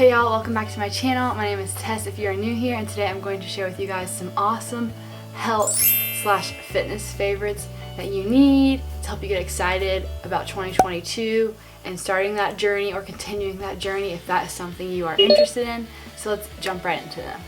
Hey y'all, welcome back to my channel. My name is Tess if you are new here, and today I'm going to share with you guys some awesome health/fitness favorites that you need to help you get excited about 2022 and starting that journey or continuing that journey if that is something you are interested in. So let's jump right into them.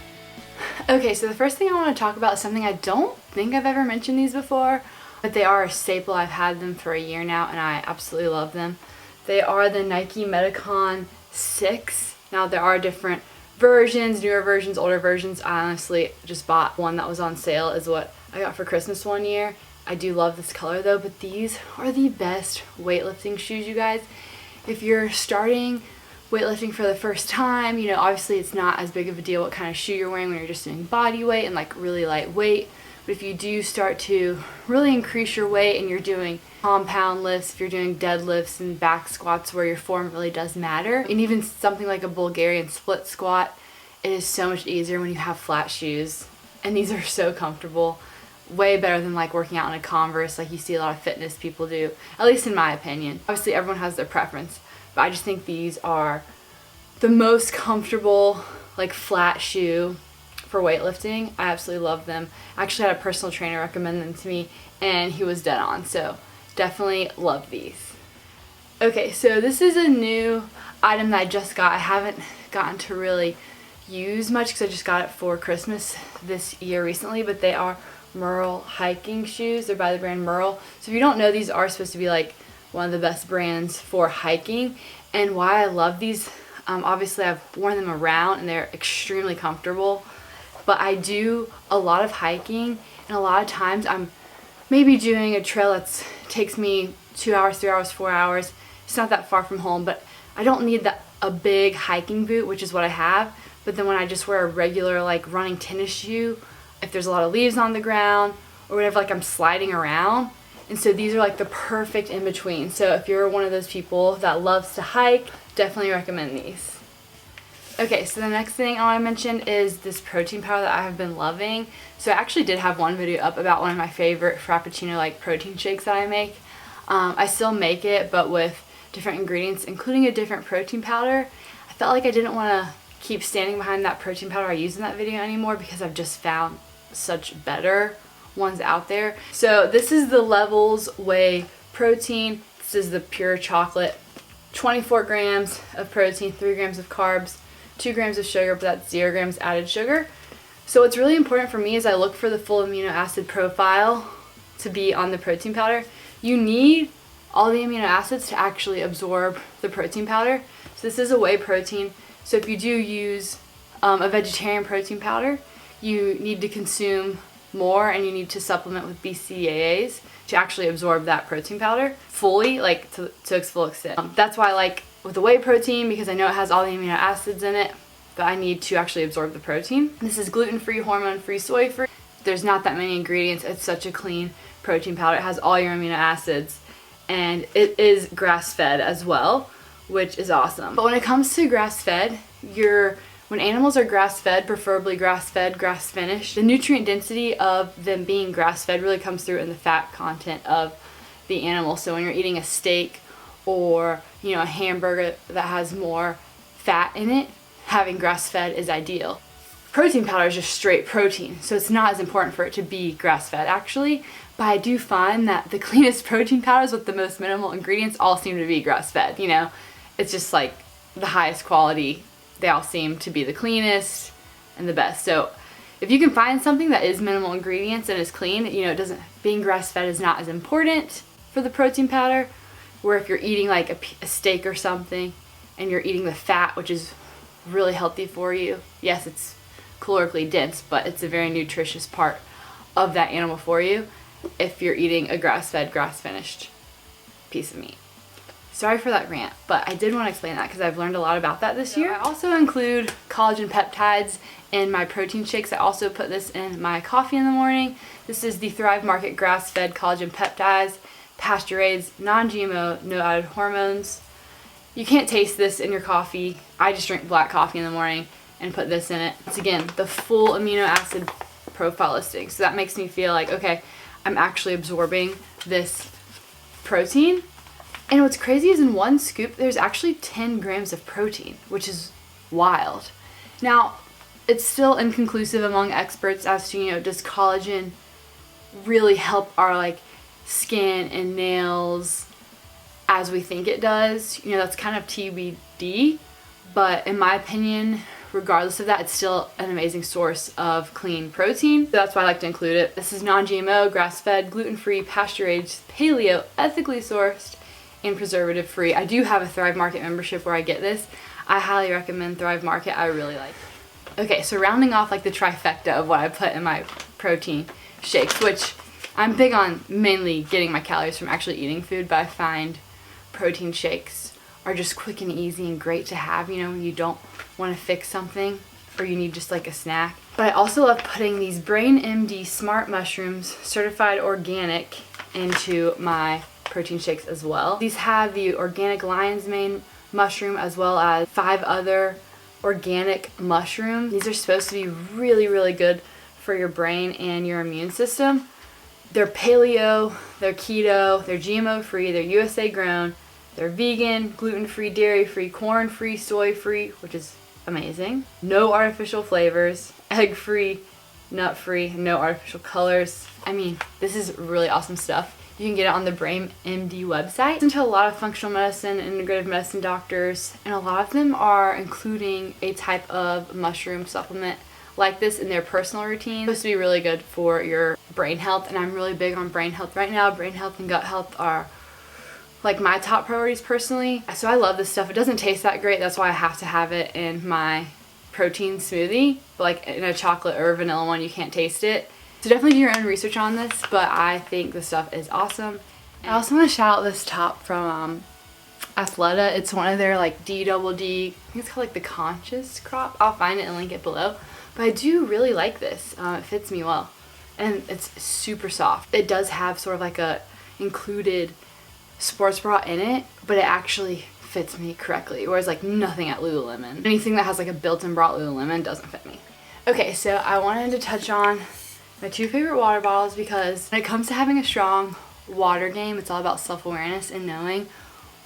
Okay, so the first thing I want to talk about is something I don't think I've ever mentioned these before, but they are a staple. I've had them for a year now and I absolutely love them. They are the Nike Metacon 6. Now there are different versions, newer versions, older versions. I honestly just bought one that was on sale, is what I got for Christmas one year. I do love this color though, but these are the best weightlifting shoes, you guys. If you're starting weightlifting for the first time, you know, obviously it's not as big of a deal what kind of shoe you're wearing when you're just doing body weight and like really light weight. But if you do start to really increase your weight and you're doing compound lifts, if you're doing deadlifts and back squats where your form really does matter, and even something like a Bulgarian split squat, it is so much easier when you have flat shoes. And these are so comfortable, way better than like working out in a Converse like you see a lot of fitness people do, at least in my opinion. Obviously everyone has their preference, but I just think these are the most comfortable like flat shoe for weightlifting. I absolutely love them. I actually had a personal trainer recommend them to me and he was dead on, so definitely love these. Okay, so this is a new item that I just got. I haven't gotten to really use much because I just got it for Christmas this year recently, but they are Merrell hiking shoes. They're by the brand Merrell. So if you don't know, these are supposed to be like one of the best brands for hiking. And why I love these, obviously I've worn them around and they're extremely comfortable, but I do a lot of hiking and a lot of times I'm maybe doing a trail that takes me 2 hours, 3 hours, 4 hours. It's not that far from home, but I don't need a big hiking boot, which is what I have. But then when I just wear a regular like running tennis shoe, if there's a lot of leaves on the ground or whatever, like I'm sliding around. And so these are like the perfect in between. So if you're one of those people that loves to hike, definitely recommend these. Okay, so the next thing I want to mention is this protein powder that I have been loving. So I actually did have one video up about one of my favorite Frappuccino like protein shakes that I make. I still make it, but with different ingredients, including a different protein powder. I felt like I didn't want to keep standing behind that protein powder I used in that video anymore because I've just found such better ones out there. So this is the Levels Whey protein. This is the pure chocolate. 24 grams of protein, 3 grams of carbs, 2 grams of sugar, but that's 0 grams added sugar. So what's really important for me is I look for the full amino acid profile to be on the protein powder. You need all the amino acids to actually absorb the protein powder. So this is a whey protein. So if you do use a vegetarian protein powder, you need to consume more and you need to supplement with BCAAs to actually absorb that protein powder fully, like to its full extent. That's why I like with the whey protein, because I know it has all the amino acids in it, but I need to actually absorb the protein. This is gluten-free, hormone-free, soy-free. There's not that many ingredients. It's such a clean protein powder. It has all your amino acids and it is grass-fed as well, which is awesome. But when it comes to grass-fed, when animals are grass-fed, preferably grass-fed, grass-finished, the nutrient density of them being grass-fed really comes through in the fat content of the animal. So when you're eating a steak or, you know, a hamburger that has more fat in it, having grass-fed is ideal. Protein powder is just straight protein, so it's not as important for it to be grass-fed actually, but I do find that the cleanest protein powders with the most minimal ingredients all seem to be grass-fed, you know? It's just like the highest quality. They all seem to be the cleanest and the best. So if you can find something that is minimal ingredients and is clean, you know, being grass-fed is not as important for the protein powder, where if you're eating like a steak or something and you're eating the fat, which is really healthy for you. Yes, it's calorically dense, but it's a very nutritious part of that animal for you if you're eating a grass-fed, grass-finished piece of meat. Sorry for that rant, but I did want to explain that because I've learned a lot about that this year. I also include collagen peptides in my protein shakes. I also put this in my coffee in the morning. This is the Thrive Market grass-fed collagen peptides, pasture-raised, non-GMO, no added hormones. You can't taste this in your coffee. I just drink black coffee in the morning and put this in it. It's again the full amino acid profile listing. So that makes me feel like, okay, I'm actually absorbing this protein. And what's crazy is in one scoop, there's actually 10 grams of protein, which is wild. Now, it's still inconclusive among experts as to, you know, does collagen really help our like skin and nails as we think it does? You know, that's kind of TBD, but in my opinion, regardless of that, it's still an amazing source of clean protein. So that's why I like to include it. This is non-GMO, grass-fed, gluten-free, pasture-raised, paleo, ethically sourced, and preservative-free. I do have a Thrive Market membership where I get this. I highly recommend Thrive Market. I really like it. Okay, so rounding off like the trifecta of what I put in my protein shakes, which I'm big on mainly getting my calories from actually eating food, but I find protein shakes are just quick and easy and great to have, you know, when you don't want to fix something or you need just like a snack. But I also love putting these Brain MD Smart Mushrooms, certified organic, into my protein shakes as well. These have the organic lion's mane mushroom as well as 5 other organic mushrooms. These are supposed to be really, really good for your brain and your immune system. They're paleo, they're keto, they're GMO free, they're USA grown, they're vegan, gluten-free, dairy-free, corn-free, soy-free, which is amazing. No artificial flavors, egg-free, nut-free, no artificial colors. I mean, this is really awesome stuff. You can get it on the Brain MD website. Listen to a lot of functional medicine and integrative medicine doctors, and a lot of them are including a type of mushroom supplement like this in their personal routine. It's supposed to be really good for your brain health, and I'm really big on brain health right now. Brain health and gut health are like my top priorities personally. So I love this stuff. It doesn't taste that great. That's why I have to have it in my protein smoothie. But like in a chocolate or vanilla one, you can't taste it. So definitely do your own research on this, but I think this stuff is awesome. I also want to shout out this top from Athleta. It's one of their like DDD, I think it's called like the Conscious Crop. I'll find it and link it below. But I do really like this. It fits me well. And it's super soft. It does have sort of like a included sports bra in it, but it actually fits me correctly, whereas like nothing at Lululemon. Anything that has like a built-in bra at Lululemon doesn't fit me. Okay, so I wanted to touch on my 2 favorite water bottles because when it comes to having a strong water game, it's all about self-awareness and knowing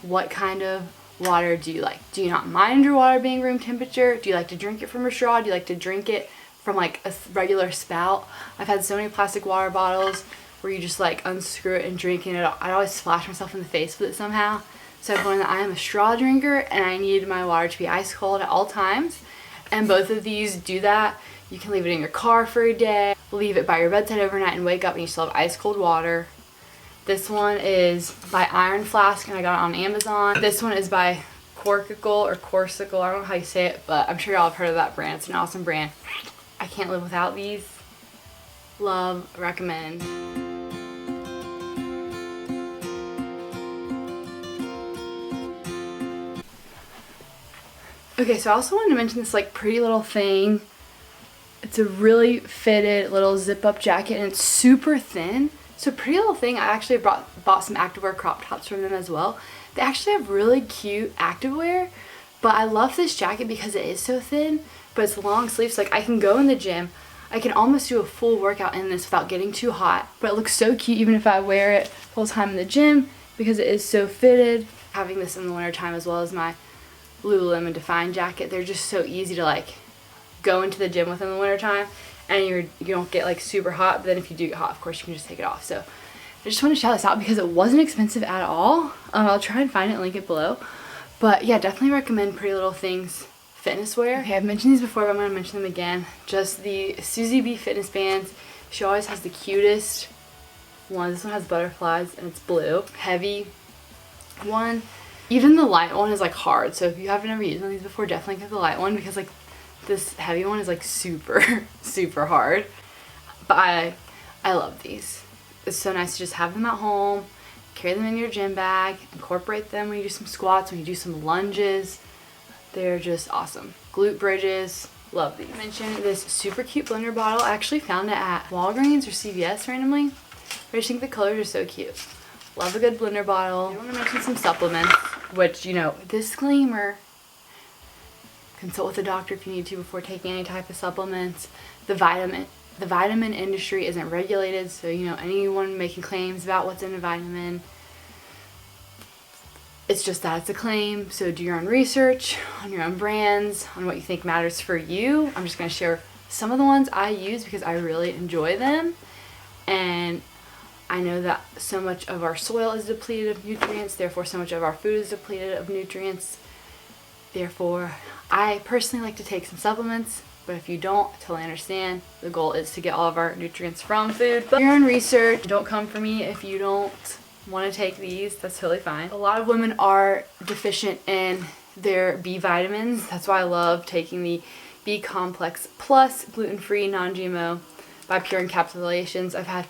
what kind of water do you like. Do you not mind your water being room temperature? Do you like to drink it from a straw? Do you like to drink it from like a regular spout? I've had so many plastic water bottles where you just like unscrew it and drink it. I'd always splash myself in the face with it somehow. So I've learned that I am a straw drinker and I need my water to be ice cold at all times. And both of these do that. You can leave it in your car for a day, leave it by your bedside overnight, and wake up and you still have ice cold water. This one is by Iron Flask and I got it on Amazon. This one is by Corkicle or Corsicle, I don't know how you say it, but I'm sure y'all have heard of that brand. It's an awesome brand. I can't live without these. Love, recommend. Okay, so I also wanted to mention this like pretty little thing. It's a really fitted little zip-up jacket and it's super thin. So pretty little thing. I actually bought some activewear crop tops from them as well. They actually have really cute activewear, but I love this jacket because it is so thin, but it's long sleeves. Like I can go in the gym, I can almost do a full workout in this without getting too hot, but it looks so cute even if I wear it full time in the gym because it is so fitted. Having this in the winter time as well as my Lululemon Define jacket, they're just so easy to like go into the gym with in the winter time, and you don't get like super hot, but then if you do get hot, of course you can just take it off. So I just want to shout this out because it wasn't expensive at all. I'll try and find it and link it below, but yeah, definitely recommend Pretty Little Things fitness wear. Okay, I've mentioned these before, but I'm going to mention them again. Just the Susie B fitness bands. She always has the cutest one. This one has butterflies and it's blue. Heavy one. Even the light one is like hard, so if you haven't ever used one of these before, definitely get the light one because like this heavy one is like super super hard. But I love these. It's so nice to just have them at home, carry them in your gym bag, incorporate them when you do some squats, when you do some lunges. They're just awesome. Glute bridges, love these. I mentioned this super cute blender bottle. I actually found it at Walgreens or CVS randomly. I just think the colors are so cute. Love a good blender bottle. I want to mention some supplements, which, you know, disclaimer, consult with a doctor if you need to before taking any type of supplements. The vitamin industry isn't regulated, so, you know, anyone making claims about what's in a vitamin, It's just that it's a claim, so do your own research on your own brands, on what you think matters for you. I'm just going to share some of the ones I use because I really enjoy them, and I know that so much of our soil is depleted of nutrients, therefore so much of our food is depleted of nutrients. Therefore, I personally like to take some supplements, but if you don't, I totally understand. The goal is to get all of our nutrients from food. But your own research, don't come for me if you don't want to take these, that's totally fine. A lot of women are deficient in their B vitamins. That's why I love taking the B Complex Plus gluten-free non-GMO by Pure Encapsulations. I've had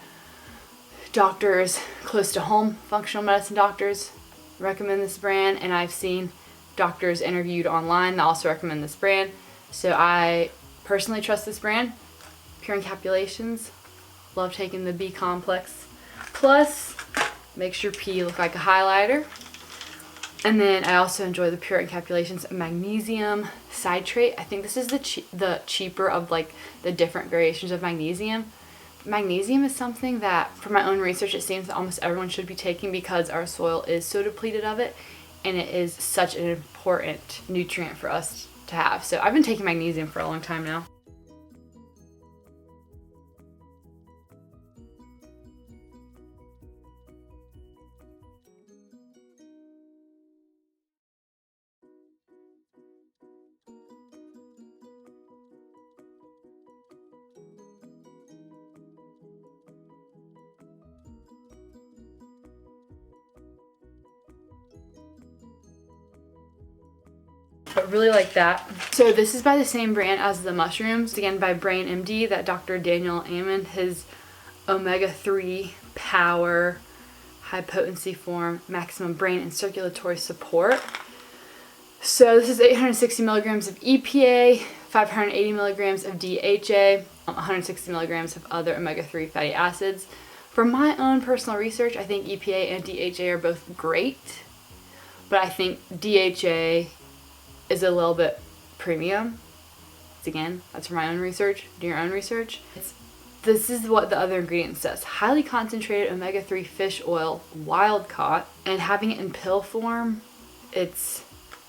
doctors close to home, functional medicine doctors, recommend this brand, and I've seen doctors interviewed online that also recommend this brand. So I personally trust this brand, Pure Encapsulations. Love taking the B Complex Plus. Makes your pee look like a highlighter. And then I also enjoy the Pure Encapsulations Magnesium Citrate. I think this is the cheaper of like the different variations of magnesium. Magnesium is something that, from my own research, it seems that almost everyone should be taking because our soil is so depleted of it, and it is such an important nutrient for us to have. So I've been taking magnesium for a long time now. But really like that. So this is by the same brand as the mushrooms, again by Brain MD, that Dr. Daniel Amen, his omega-3 power, high potency form, maximum brain and circulatory support. So this is 860 milligrams of EPA, 580 milligrams of DHA, 160 milligrams of other omega-3 fatty acids. From my own personal research, I think EPA and DHA are both great, but I think DHA is a little bit premium. Again, that's from my own research. Do your own research. This is what the other ingredient says. Highly concentrated omega-3 fish oil, wild caught, and having it in pill form, it's,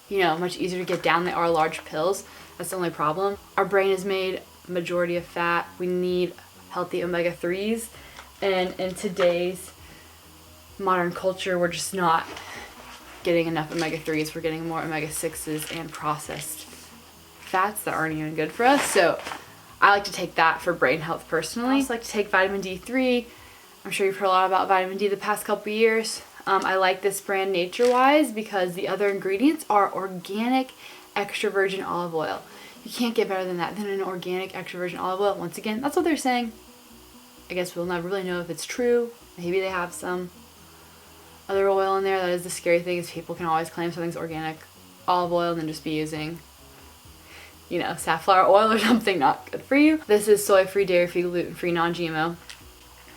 much easier to get down. They are large pills. That's the only problem. Our brain is made majority of fat. We need healthy omega-3s, and in today's modern culture, we're just not getting enough omega-3s. We're getting more omega-6s and processed fats that aren't even good for us. So I like to take that for brain health personally. I also like to take vitamin D3. I'm sure you've heard a lot about vitamin D the past couple years. I like this brand Nature-Wise because the other ingredients are organic extra virgin olive oil. You can't get better than that, than an organic extra virgin olive oil. Once again, that's what they're saying. I guess we'll never really know if it's true. Maybe they have some other oil in there. That is the scary thing, is people can always claim something's organic olive oil and then just be using, safflower oil or something not good for you. This is soy-free, dairy-free, gluten-free, non-GMO.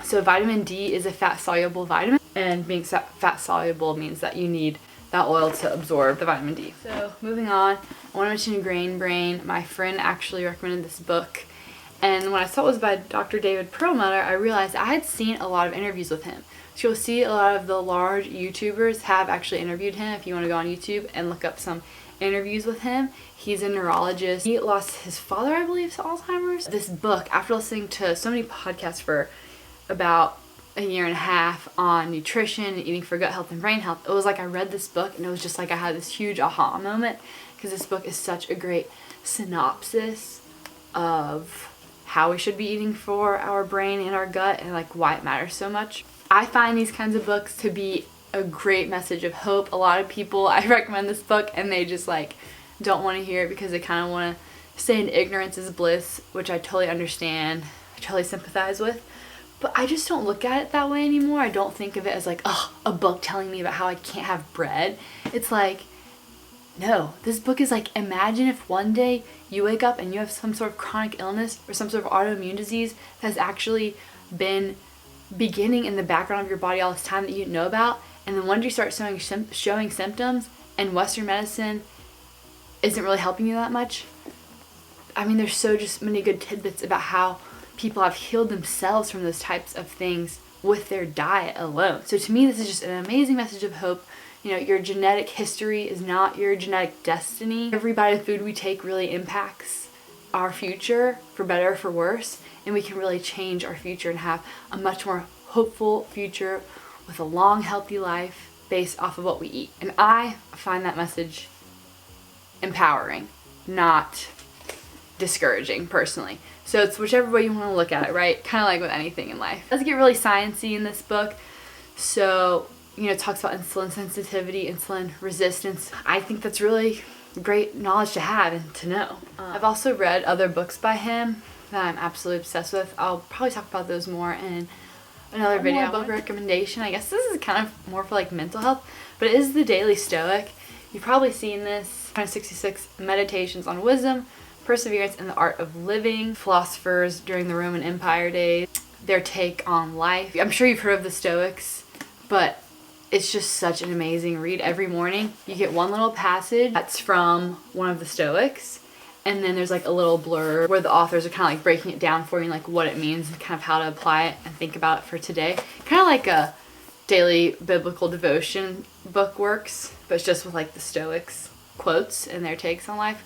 So vitamin D is a fat-soluble vitamin, and being fat-soluble means that you need that oil to absorb the vitamin D. So moving on, I want to mention Grain Brain. My friend actually recommended this book, and when I saw it was by Dr. David Perlmutter, I realized I had seen a lot of interviews with him. So you'll see a lot of the large YouTubers have actually interviewed him. If you want to go on YouTube and look up some interviews with him, he's a neurologist. He lost his father, I believe, to Alzheimer's. This book, after listening to so many podcasts for about a year and a half on nutrition and eating for gut health and brain health, it was like I read this book and it was just like I had this huge aha moment, because this book is such a great synopsis of how we should be eating for our brain and our gut, and like why it matters so much. I find these kinds of books to be a great message of hope. A lot of people, I recommend this book and they just don't want to hear it because they kind of want to stay in ignorance is bliss, which I totally understand, I totally sympathize with. But I just don't look at it that way anymore. I don't think of it as a book telling me about how I can't have bread. It's no, this book is imagine if one day you wake up and you have some sort of chronic illness or some sort of autoimmune disease that has actually been beginning in the background of your body all this time that you didn't know about, and then one day you start showing symptoms and Western medicine isn't really helping you that much. I mean, there's just many good tidbits about how people have healed themselves from those types of things with their diet alone. So to me, this is just an amazing message of hope You know, your genetic history is not your genetic destiny. Every bite of food we take really impacts our future, for better or for worse, and we can really change our future and have a much more hopeful future with a long, healthy life based off of what we eat. And I find that message empowering, not discouraging personally. So it's whichever way you want to look at it, right? Kind of like with anything in life. It does get really sciencey in this book. So, you know, it talks about insulin sensitivity, insulin resistance. I think that's really great knowledge to have and to know. I've also read other books by him that I'm absolutely obsessed with. I'll probably talk about those more in another video. Book recommendation. I guess this is kind of more for like mental health, but it is The Daily Stoic. You've probably seen this. 166 Meditations on Wisdom, Perseverance, and the Art of Living. Philosophers during the Roman Empire days, their take on life. I'm sure you've heard of the Stoics, but it's just such an amazing read. Every morning you get one little passage that's from one of the Stoics, and then there's like a little blurb where the authors are kind of like breaking it down for you, like what it means and kind of how to apply it and think about it for today. Kind of like a daily biblical devotion book works, but it's just with like the Stoics quotes and their takes on life.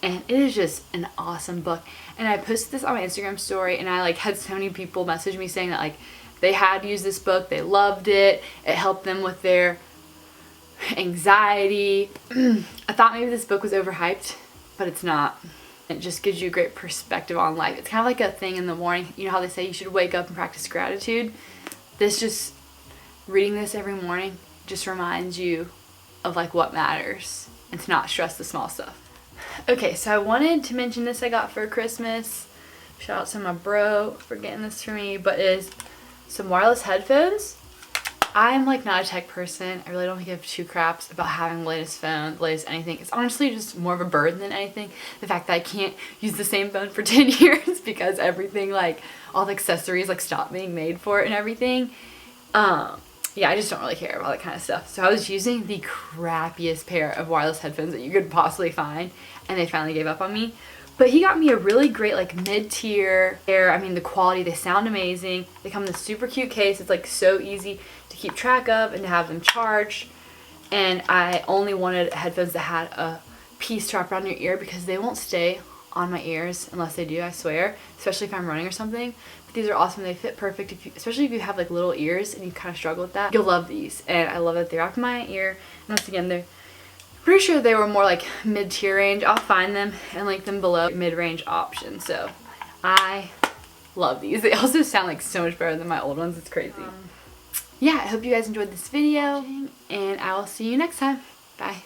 And it is just an awesome book. And I posted this on my Instagram story, and I like had so many people message me saying that like they had used this book, they loved it, it helped them with their anxiety. I thought maybe this book was overhyped, but it's not. It just gives you a great perspective on life. It's kind of like a thing in the morning. You know how they say you should wake up and practice gratitude? Reading this every morning just reminds you of like what matters and to not stress the small stuff. Okay, so I wanted to mention this I got for Christmas. Shout out to my bro for getting this for me, but is some wireless headphones. I'm like not a tech person. I really don't give two craps about having the latest phone, the latest anything. It's honestly just more of a burden than anything. The fact that I can't use the same phone for 10 years because everything, like all the accessories like stop being made for it and everything. Yeah, I just don't really care about that kind of stuff. So I was using the crappiest pair of wireless headphones that you could possibly find, and they finally gave up on me. But he got me a really great like mid-tier pair. I mean, the quality, they sound amazing. They come in this super cute case. It's like so easy to keep track of and to have them charged. And I only wanted headphones that had a piece wrapped around your ear because they won't stay on my ears unless they do, I swear, especially if I'm running or something. But these are awesome. They fit perfect, especially if you have like little ears and you kind of struggle with that. You'll love these, and I love that they're wrapped in my ear. And once again, they're pretty sure they were more like mid-tier range. I'll find them and link them below, mid-range options. So I love these. They also sound like so much better than my old ones. It's crazy. Yeah, I hope you guys enjoyed this video, and I will see you next time. Bye.